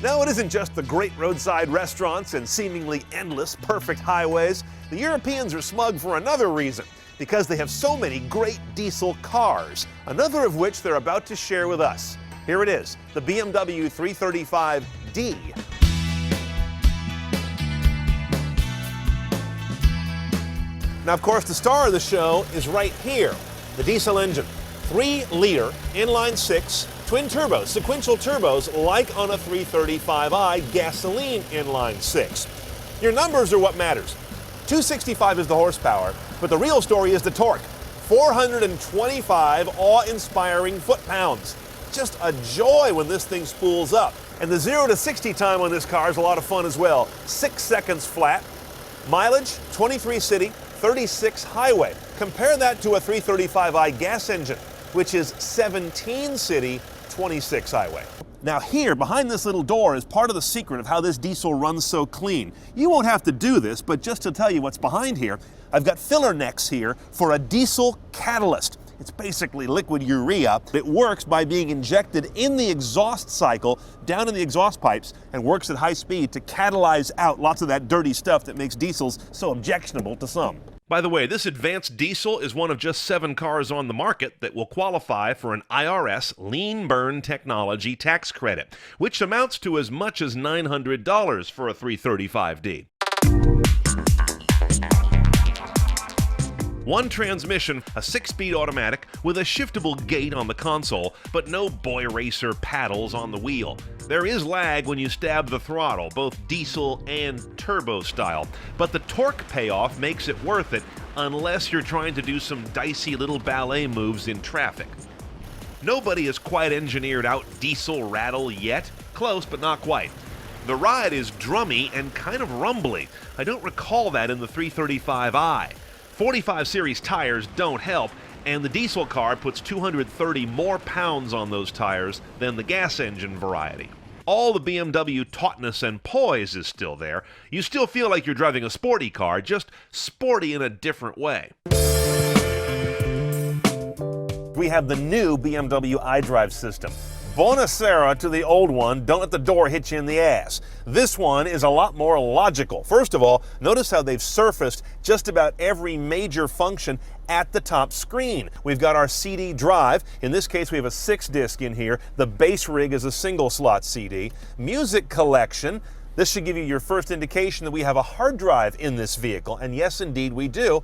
No, it isn't just the great roadside restaurants and seemingly endless perfect highways. The Europeans are smug for another reason, because they have so many great diesel cars, another of which they're about to share with us. Here it is, the BMW 335d. Now, of course, the star of the show is right here, the diesel engine. 3-liter, inline-6, twin turbos, sequential turbos, like on a 335i gasoline inline-6. Your numbers are what matters. 265 is the horsepower, but the real story is the torque. 425 awe-inspiring foot-pounds. Just a joy when this thing spools up. And the 0 to 60 time on this car is a lot of fun as well. 6 seconds flat. Mileage, 23 city, 36 highway. Compare that to a 335i gas engine, which is 17 city, 26 highway. Now here, behind this little door, is part of the secret of how this diesel runs so clean. You won't have to do this, but just to tell you what's behind here, I've got filler necks here for a diesel catalyst. It's basically liquid urea. It works by being injected in the exhaust cycle, down in the exhaust pipes, and works at high speed to catalyze out lots of that dirty stuff that makes diesels so objectionable to some. By the way, this advanced diesel is one of just 7 cars on the market that will qualify for an IRS lean burn technology tax credit, which amounts to as much as $900 for a 335d. One transmission, a 6-speed automatic with a shiftable gate on the console, but no boy racer paddles on the wheel. There is lag when you stab the throttle, both diesel and turbo style, but the torque payoff makes it worth it unless you're trying to do some dicey little ballet moves in traffic. Nobody has quite engineered out diesel rattle yet. Close, but not quite. The ride is drummy and kind of rumbly. I don't recall that in the 335i. 45 series tires don't help, and the diesel car puts 230 more pounds on those tires than the gas engine variety. All the BMW tautness and poise is still there. You still feel like you're driving a sporty car, just sporty in a different way. We have the new BMW iDrive system. Buonasera to the old one, don't let the door hit you in the ass. This one is a lot more logical. First of all, notice how they've surfaced just about every major function at the top screen. We've got our CD drive. In this case, we have a 6-disc in here. The base rig is a single slot CD. Music collection. This should give you your first indication that we have a hard drive in this vehicle, and yes, indeed, we do.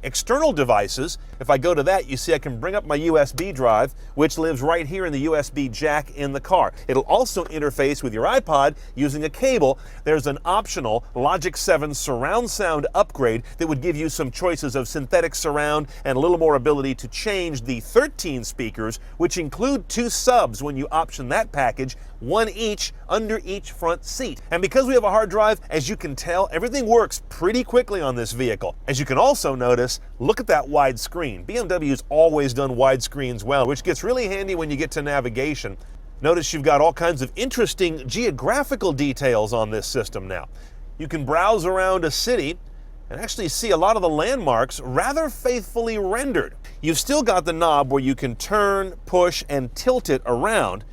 External devices, if I go to that, you see I can bring up my USB drive, which lives right here in the USB jack in the car. It'll also interface with your iPod using a cable. There's an optional Logic 7 surround sound upgrade that would give you some choices of synthetic surround and a little more ability to change the 13 speakers, which include 2 subs when you option that package, 1 each under each front seat. And because we have a hard drive, as you can tell, everything works pretty quickly on this vehicle. As you can also notice, look at that wide screen. BMW's always done wide screens well, which gets really handy when you get to navigation. Notice you've got all kinds of interesting geographical details on this system now. You can browse around a city and actually see a lot of the landmarks rather faithfully rendered. You've still got the knob where you can turn, push, and tilt it around.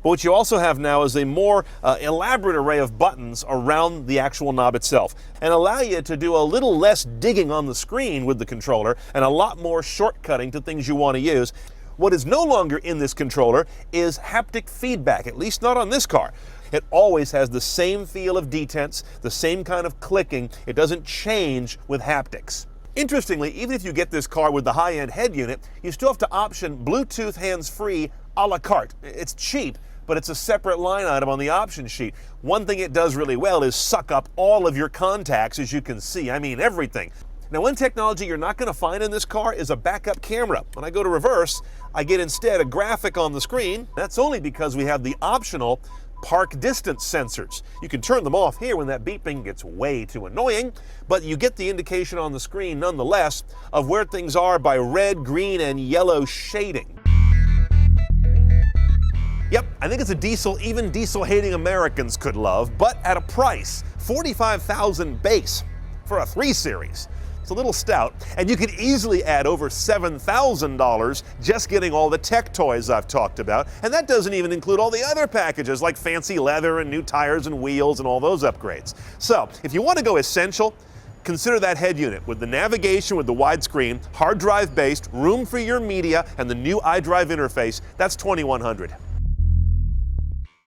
But what you also have now is a more elaborate array of buttons around the actual knob itself, and allow you to do a little less digging on the screen with the controller and a lot more shortcutting to things you want to use. What is no longer in this controller is haptic feedback, at least not on this car. It always has the same feel of detents, the same kind of clicking. It doesn't change with haptics. Interestingly, even if you get this car with the high-end head unit, you still have to option Bluetooth hands-free a la carte. It's cheap, but it's a separate line item on the option sheet. One thing it does really well is suck up all of your contacts, as you can see. I mean, everything. Now, one technology you're not going to find in this car is a backup camera. When I go to reverse, I get instead a graphic on the screen. That's only because we have the optional park distance sensors. You can turn them off here when that beeping gets way too annoying, but you get the indication on the screen nonetheless of where things are by red, green, and yellow shading. Yep, I think it's a diesel even diesel-hating Americans could love, but at a price, $45,000 base for a 3 Series. It's a little stout, and you could easily add over $7,000 just getting all the tech toys I've talked about, and that doesn't even include all the other packages like fancy leather and new tires and wheels and all those upgrades. So, if you want to go essential, consider that head unit with the navigation with the widescreen, hard drive based, room for your media, and the new iDrive interface. That's $2,100.